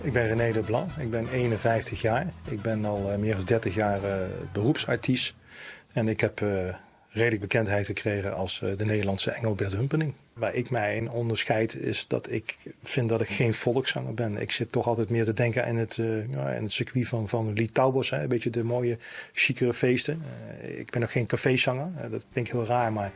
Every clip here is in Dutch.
Ik ben René Leblanc, ik ben 51 jaar. Ik ben al meer dan 30 jaar beroepsartiest. En ik heb redelijk bekendheid gekregen als de Nederlandse Engelbert Humperdinck. Waar ik mij in onderscheid is dat ik vind dat ik geen volkszanger ben. Ik zit toch altijd meer te denken in het circuit van Lee Tauber. Een beetje de mooie, chicere feesten. Ik ben nog geen cafézanger. Dat klinkt heel raar, maar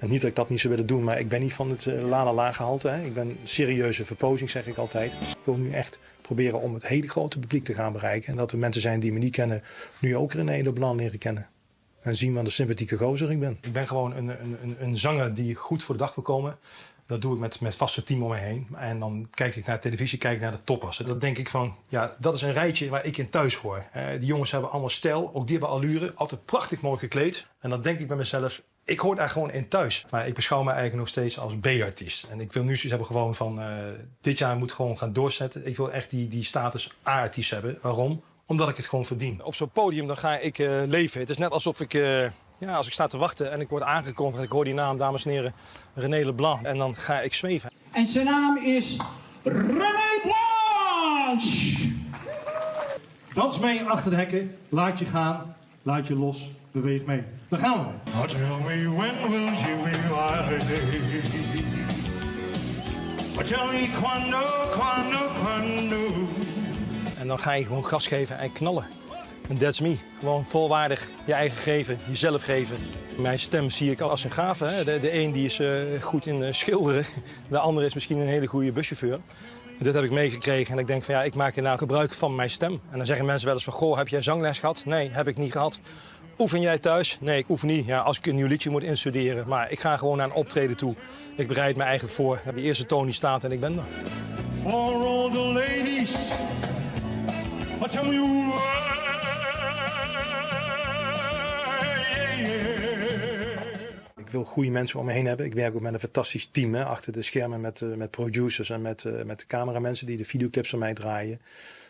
niet dat ik dat niet zou willen doen. Maar ik ben niet van het la gehalte. Ik ben serieuze verpozing, zeg ik altijd. Ik wil nu echt proberen om het hele grote publiek te gaan bereiken. En dat er mensen zijn die me niet kennen, nu ook René Leblanc leren kennen. En zien wat een sympathieke gozer ik ben. Ik ben gewoon een zanger die goed voor de dag wil komen. Dat doe ik met vaste team om me heen. En dan kijk ik naar televisie, kijk ik naar de toppers. En dan denk ik van, ja, dat is een rijtje waar ik in thuis hoor. Die jongens hebben allemaal stijl, ook die hebben allure. Altijd prachtig mooi gekleed. En dan denk ik bij mezelf, ik hoor daar gewoon in thuis. Maar ik beschouw me eigenlijk nog steeds als B-artiest. En ik wil nu zoiets hebben gewoon van, dit jaar moet gewoon gaan doorzetten. Ik wil echt die status A-artiest hebben. Waarom? Omdat ik het gewoon verdien. Op zo'n podium dan ga ik leven. Het is net alsof ik, als ik sta te wachten en ik word aangekondigd en ik hoor die naam, dames en heren, René Leblanc. En dan ga ik zweven. En zijn naam is René Blanche. Dans mee achter de hekken. Laat je gaan. Laat je los. Beweeg mee. Daar gaan we. Oh, tell me when will you be mine? Oh, tell me quando. En dan ga je gewoon gas geven en knallen. En that's me. Gewoon volwaardig je eigen geven, jezelf geven. Mijn stem zie ik als een gave. Hè? De een die is goed in schilderen. De andere is misschien een hele goede buschauffeur. Dit heb ik meegekregen en ik denk van ja, ik maak er nou gebruik van mijn stem. En dan zeggen mensen wel eens van, goh, heb jij zangles gehad? Nee, heb ik niet gehad. Oefen jij thuis? Nee, ik oefen niet. Ja, als ik een nieuw liedje moet instuderen. Maar ik ga gewoon naar een optreden toe. Ik bereid me eigenlijk voor. De eerste toon die staat en ik ben er. For all the ladies. Tell me Ik wil goede mensen om me heen hebben. Ik werk ook met een fantastisch team achter de schermen met producers en met cameramensen die de videoclips van mij draaien.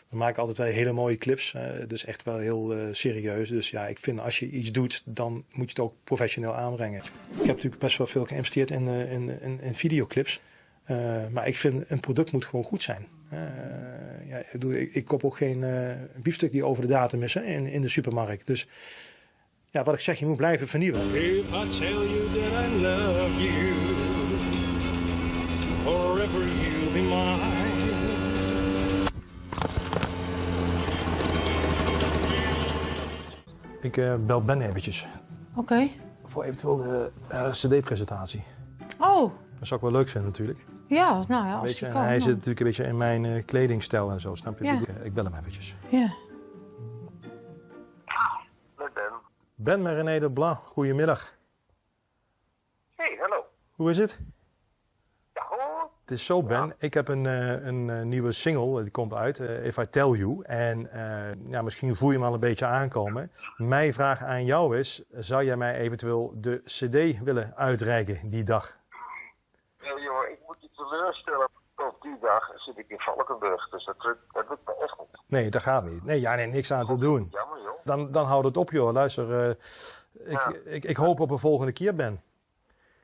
We maken altijd wel hele mooie clips. Dus echt wel heel serieus. Dus ja, ik vind als je iets doet, dan moet je het ook professioneel aanbrengen. Ik heb natuurlijk best wel veel geïnvesteerd in videoclips. Maar ik vind een product moet gewoon goed zijn. Ik koop ook geen biefstuk die over de datum is in de supermarkt. Dus ja, wat ik zeg, je moet blijven vernieuwen. if I tell you that I love you, forever you'll be mine. Ik bel Ben eventjes. Oké. Voor eventueel de cd-presentatie. Oh, Dat zou ik wel leuk vinden natuurlijk. ja, nou ja, als Weet je, je en kan. hij dan. zit natuurlijk een beetje in mijn kledingstijl en zo, snap je? Ja. Ik bel hem eventjes. Ja. Met Ben. Ben met René Leblanc, goedemiddag. Hey, hallo. Hoe is het? Ja, hoor. Het is zo, Ben. Ik heb een nieuwe single, die komt uit, If I Tell You. En ja, misschien voel je hem al een beetje aankomen. Mijn vraag aan jou is, zou jij mij eventueel de cd willen uitreiken die dag? Nee, jongen, ik moet je teleurstellen. Op die dag zit ik in Valkenburg, dus dat lukt me echt niet. Nee, dat gaat niet. Nee, niks aan te doen. Jammer, joh. Dan houd het op, joh. Luister, ik hoop op een volgende keer, Ben.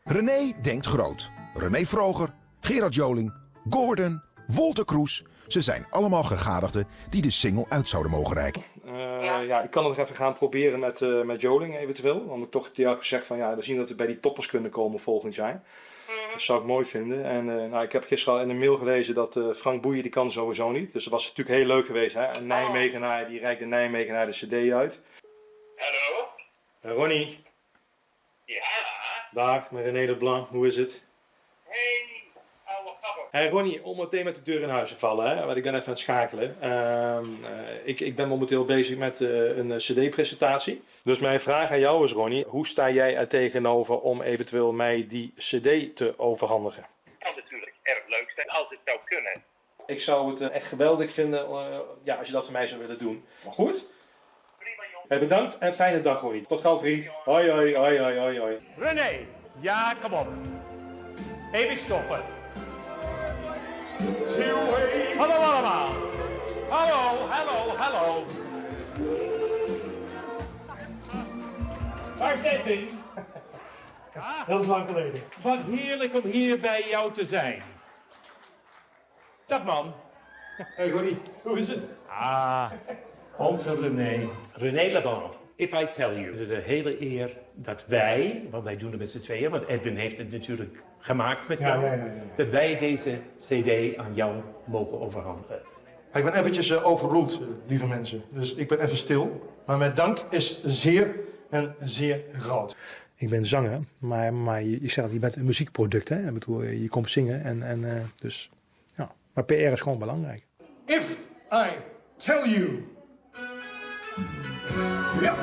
René denkt groot. René Vroger, Gerard Joling, Gordon, Wolter Kroes. Ze zijn allemaal gegadigden die de single uit zouden mogen reiken. Ja, ik kan het nog even gaan proberen met Joling eventueel. Omdat ik toch tegen gezegd van ja, we zien dat we bij die toppers kunnen komen volgend jaar. Dat zou ik mooi vinden. En ik heb gisteren al in een mail gelezen dat Frank Boeien die kan sowieso niet. Dus dat was natuurlijk heel leuk geweest. Hè? Een Nijmegenaar, die reikt de Nijmegenaar de cd uit. Hallo? Ronnie. Ja? Dag, met René Leblanc. Hoe is het? Hey, ouwe papa. Hey Ronnie, om meteen met de deur in huis te vallen, hè? Want ik ben even aan het schakelen. Ik ben momenteel bezig met een cd-presentatie. Dus mijn vraag aan jou is, Ronnie, hoe sta jij er tegenover om eventueel mij die cd te overhandigen? Het kan natuurlijk erg leuk zijn als het zou kunnen. Ik zou het echt geweldig vinden als je dat voor mij zou willen doen. Maar goed? Prima, joh. Hey, bedankt en fijne dag, Ronnie. Tot gauw, vriend. Hoi, hoi, hoi, hoi, hoi, hoi. René, ja, kom op. Even stoppen. Hallo allemaal. Hallo, hallo, hallo. Waar is Edwin? Heel lang geleden. Wat heerlijk om hier bij jou te zijn. Dag man. Hey Ronnie, hoe is het? Ah, onze René. René Lebon. If I tell you. Het is een hele eer dat wij, want wij doen het met z'n tweeën, want Edwin heeft het natuurlijk gemaakt met jou. Ja. Dat wij deze cd aan jou mogen overhandigen. Ik ben eventjes overroeld, lieve mensen. Dus ik ben even stil. Maar mijn dank is zeer en zeer groot. Ik ben zanger, maar je zegt je bent een muziekproduct. Hè? Ik bedoel, je komt zingen dus ja. Maar PR is gewoon belangrijk. If I tell you. Ja.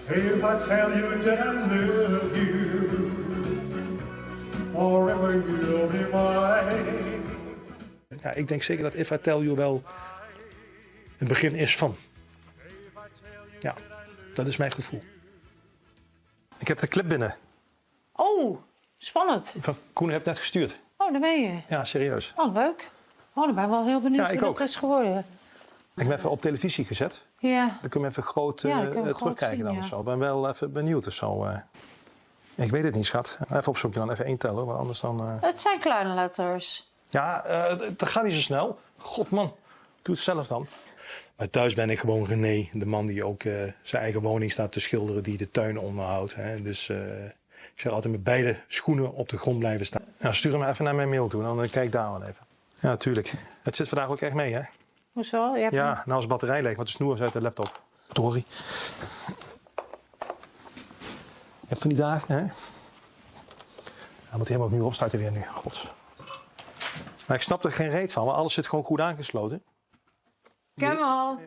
If I tell you that I love you, forever you'll be mine. Ja, ik denk zeker dat If I Tell You wel een begin is van. Ja, dat is mijn gevoel. Ik heb de clip binnen. Oh, spannend. Van Koen heeft net gestuurd. Oh, daar ben je. Ja, serieus. Oh, leuk. Oh, dan ben ik wel heel benieuwd Ja, ik hoe ook. dat is geworden. Ik ben even op televisie gezet. Ja. Dan kun je even groot Ja, dan kunnen we groot terugkijken zien, dan ja. of zo. Ik ben wel even benieuwd of zo. Ik weet het niet, schat. Even opzoeken dan, even 1 tellen. Want anders dan... Het zijn kleine letters. Ja, dat gaat niet zo snel. God man, doe het zelf dan. Maar thuis ben ik gewoon René, de man die ook zijn eigen woning staat te schilderen, die de tuin onderhoudt. Hè. Dus ik zeg altijd met beide schoenen op de grond blijven staan. Nou, stuur hem even naar mijn mail toe, dan kijk ik daar wel even. Ja, natuurlijk. Het zit vandaag ook echt mee, hè? Hoezo? Je hebt Ja, nou als de batterij leeg, want de snoer is uit de laptop. Sorry. Je hebt van die dagen, hè? Hij moet helemaal opnieuw opstarten weer nu, gods. Maar ik snap er geen reet van, want alles zit gewoon goed aangesloten. Ik heb hem al.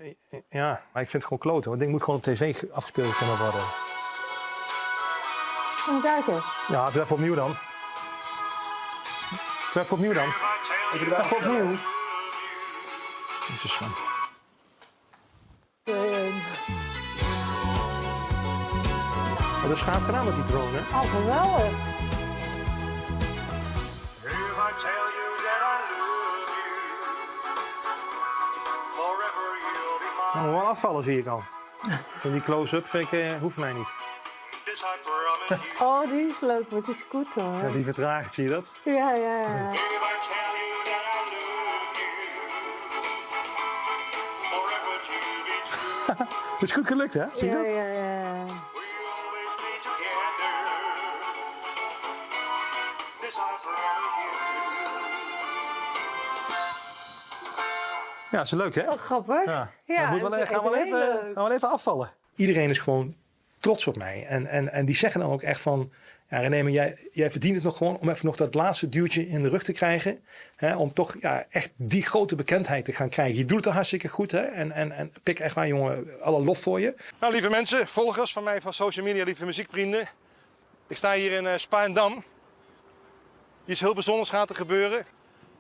Ja, maar ik vind het gewoon kloten, want het ding moet gewoon op tv afgespeeld kunnen worden. Kom kijken. Ja, doe even opnieuw dan. Doe even opnieuw dan. Even opnieuw. Jezus man. Wat is gaaf gedaan met die drone, hè? Oh, geweldig. If I tell you that I love you, forever you'll be mine. Nou, wel afvallen zie ik al. En die close-up vind ik, hoeft mij niet. This I promise you. Oh, die is leuk met die scooter. Ja, die vertraagt, zie je dat? Ja. If I tell you that I love you, forever to be true. Het is goed gelukt, hè? Zie je dat? Ja. We'll always be together. This I promise you. Ja, dat is leuk, hè? Oh, grappig. Ja. Ja, Dan moeten we dat is gaan we echt heel leuk. wel even afvallen. Iedereen is gewoon trots op mij. En die zeggen dan ook echt van... Ja, René, maar jij verdient het nog gewoon om even nog dat laatste duwtje in de rug te krijgen. Hè, om toch echt die grote bekendheid te gaan krijgen. Je doet het hartstikke goed. Hè? En pik echt waar, jongen, alle lof voor je. Nou, lieve mensen, volgers van mij van social media, lieve muziekvrienden. Ik sta hier in Spaandam. Iets heel bijzonders gaat er gebeuren.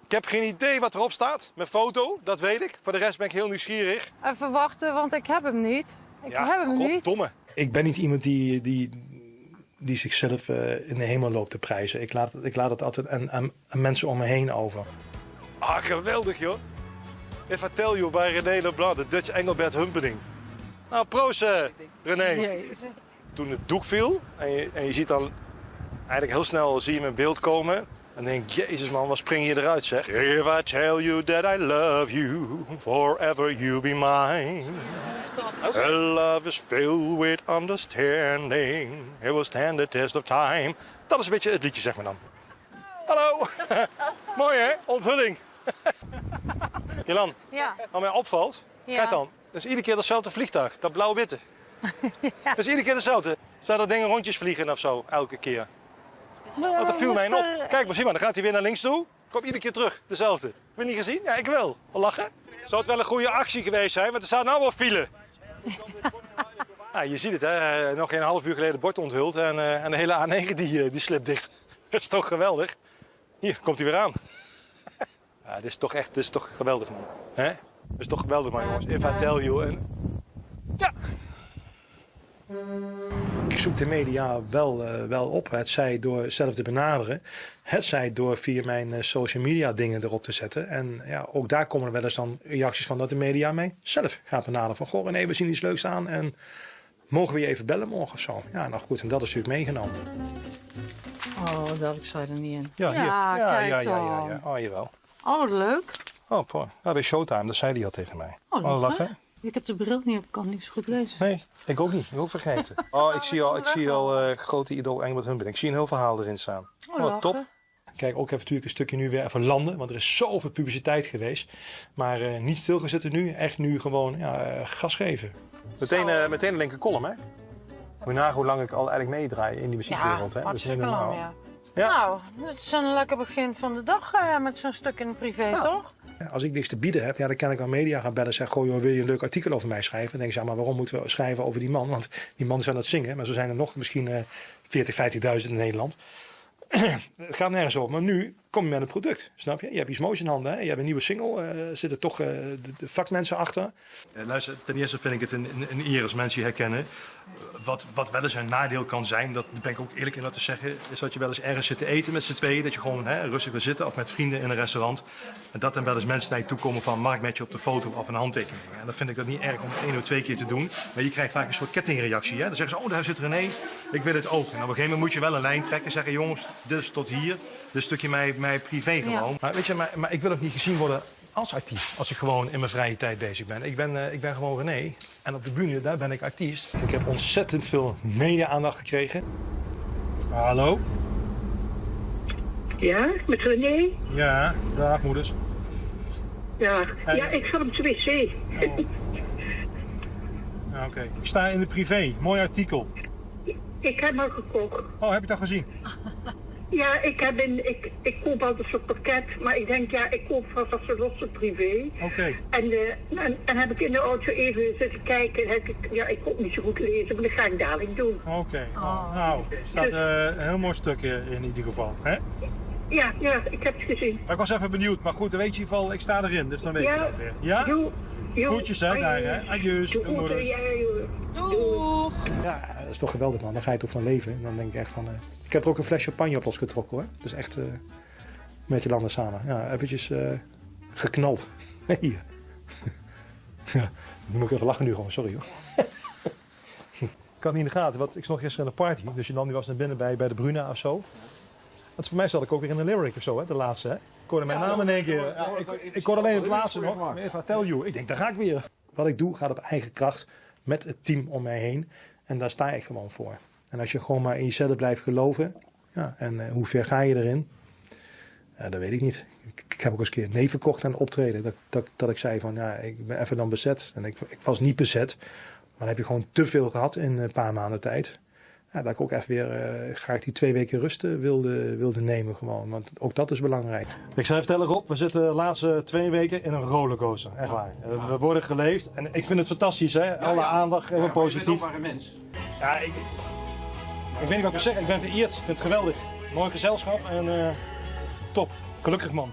Ik heb geen idee wat erop staat. Mijn foto, dat weet ik. Voor de rest ben ik heel nieuwsgierig. Even wachten, want ik heb hem niet. Ik heb hem niet. Goddomme. Ik ben niet iemand die zichzelf in de hemel loopt te prijzen. Ik laat het altijd aan mensen om me heen over. Ah, geweldig joh. If I tell you bij René Leblanc, de Dutch Engelbert Humperdinck. Nou, proost René. Jezus. Toen het doek viel en je ziet dan eigenlijk heel snel zie je hem in beeld komen. Dan denk ik, jezus man, wat spring je eruit zeg. If I tell you that I love you, forever you'll be mine. A love is filled with understanding. It will stand the test of time. Dat is een beetje het liedje, zeg maar dan. Hallo. Mooi hè, onthulling. Jolan, Ja. wat mij opvalt, Ja. kijk dan. Dat is iedere keer datzelfde vliegtuig, dat blauw-witte. Dat is iedere keer hetzelfde. Zou dat dingen rondjes vliegen of zo, elke keer? Want dat viel mij op. Kijk maar, zie maar, dan gaat hij weer naar links toe. Komt iedere keer terug, dezelfde. Heb je niet gezien? Ja, ik wel. Wel lachen. Zou het wel een goede actie geweest zijn, want er staat nou wel file. Ja, je ziet het, hè. Nog geen half uur geleden bord onthuld en de hele A9 die slipt dicht. Dat is toch geweldig. Hier, komt hij weer aan. Ja, dit is toch geweldig, man. Hè? Dit is toch geweldig, man, jongens. If I tell you. En... Ja. Ik zoek de media wel op. Het zij door zelf te benaderen. Het zij door via mijn social media dingen erop te zetten. En ja, ook daar komen er wel eens dan reacties van dat de media mij zelf gaat benaderen. Van, goh René, we zien iets leuks aan. En mogen we je even bellen morgen of zo? Ja, nou goed. En dat is natuurlijk meegenomen. Oh, dat ik sta er niet in. Ja, hier. Ja, kijk dan. Ja. Oh, jawel. Oh, wat leuk. Oh, poh. Ja, bij Showtime, dat zei hij al tegen mij. Oh, leuk, lachen. Ik heb de bril niet op, kan niet zo goed lezen. Nee, ik ook niet. Ik ben ook vergeten. Oh, ik zie al grote idool Engelbert Humperdinck. Ik zie een heel verhaal erin staan. Oh, top. Kijk, ook even natuurlijk een stukje nu weer even landen. Want er is zoveel publiciteit geweest. Maar niet stilgezitten nu. Echt nu gewoon gas geven. Meteen een linker column, hè? Moet je nagaan hoe lang ik al eigenlijk meedraai in die muziekwereld. Ja, hè? hartstikke lang, ja. Ja. Nou, het is een lekker begin van de dag met zo'n stuk in de privé, toch? Als ik niks te bieden heb, dan kan ik aan media gaan bellen en zeggen: goh, joh, wil je een leuk artikel over mij schrijven? Dan denk ik, maar waarom moeten we schrijven over die man? Want die man is aan het zingen, maar zo zijn er nog misschien 40.000, 50.000 in Nederland. Het gaat nergens over. Maar nu kom je met een product, snap je? Je hebt iets moois in handen, hè? Je hebt een nieuwe single, zitten toch de vakmensen achter. Luister, ten eerste vind ik het een eer als mensen je herkennen. Wat wel eens een nadeel kan zijn, dat ben ik ook eerlijk in laten zeggen, is dat je wel eens ergens zit te eten met z'n tweeën. Dat je gewoon rustig wil zitten of met vrienden in een restaurant. En dat dan wel eens mensen naar je toe komen van: mag ik met je op de foto of een handtekening? En dan vind ik dat niet erg om het 1 of 2 keer te doen. Maar je krijgt vaak een soort kettingreactie. Hè? Dan zeggen ze: oh, daar zit René, ik wil het ook. En op een gegeven moment moet je wel een lijn trekken en zeggen: jongens, dit is tot hier. Dit stukje mij privé gewoon. Ja. Maar weet je, maar ik wil ook niet gezien worden als artiest. Als ik gewoon in mijn vrije tijd bezig ben. Ik ben gewoon René. En op de bühne, daar ben ik artiest. Ik heb ontzettend veel media-aandacht gekregen. Hallo? Ja, met René? Ja, dag moeders. Ja, Hey. ja, ik zat op de wc. Oh. Ja, oké. Ik sta in de privé. Mooi artikel. Ik heb al gekocht. Oh, heb je dat gezien? Ja, ik koop altijd zo'n pakket, maar ik denk, ja, ik koop vast als een losse privé. Oké. En heb ik in de auto even zitten kijken. Ik kon niet zo goed lezen, maar dat ga ik dadelijk doen. Oké. Nou, er staat een heel mooi stukje in ieder geval. Hè? Ja, ik heb het gezien. Maar ik was even benieuwd, maar goed, dan weet je in ieder geval, ik sta erin, dus dan weet je dat weer. Ja? Doei. Groetjes hè, daar hè. Adieu. Doei moeders. Doeg! Ja, dat is toch geweldig man, daar ga je toch van leven. En dan denk ik echt van, ik heb er ook een fles champagne op losgetrokken hoor. Dus echt met je landen samen. Ja, eventjes geknald. Hier. Ja, nu moet ik even lachen nu gewoon, sorry hoor. Ik had niet in de gaten, want ik stond gisteren in een party. Dus Jan was naar binnen bij de Bruna of zo. Want voor mij zat ik ook weer in een lyric of zo, hè, de laatste. Hè. Ik hoorde mijn naam in één keer. Ik hoorde alleen het laatste nog. Maar even tell you. Ik denk, daar ga ik weer. Wat ik doe gaat op eigen kracht met het team om mij heen. En daar sta ik gewoon voor. En als je gewoon maar in jezelf blijft geloven. Ja, en hoe ver ga je erin? Dat weet ik niet. Ik heb ook eens een keer nee verkocht aan het optreden. Dat ik zei van, ja, ik ben even dan bezet. En ik was niet bezet. Maar dan heb je gewoon te veel gehad in een paar maanden tijd. Ja, dat ik ook even weer graag die 2 weken rust wilde nemen gewoon. Want ook dat is belangrijk. Ik zou vertellen Rob, we zitten de laatste 2 weken in een rollercoaster. Echt waar. We worden geleefd. En ik vind het fantastisch hè. Alle aandacht, heel positief. Je bent ook maar een mens. Ja, ik weet niet wat ik wil zeggen. Ik ben vereerd. Ik vind het geweldig. Mooi gezelschap en top. Gelukkig man.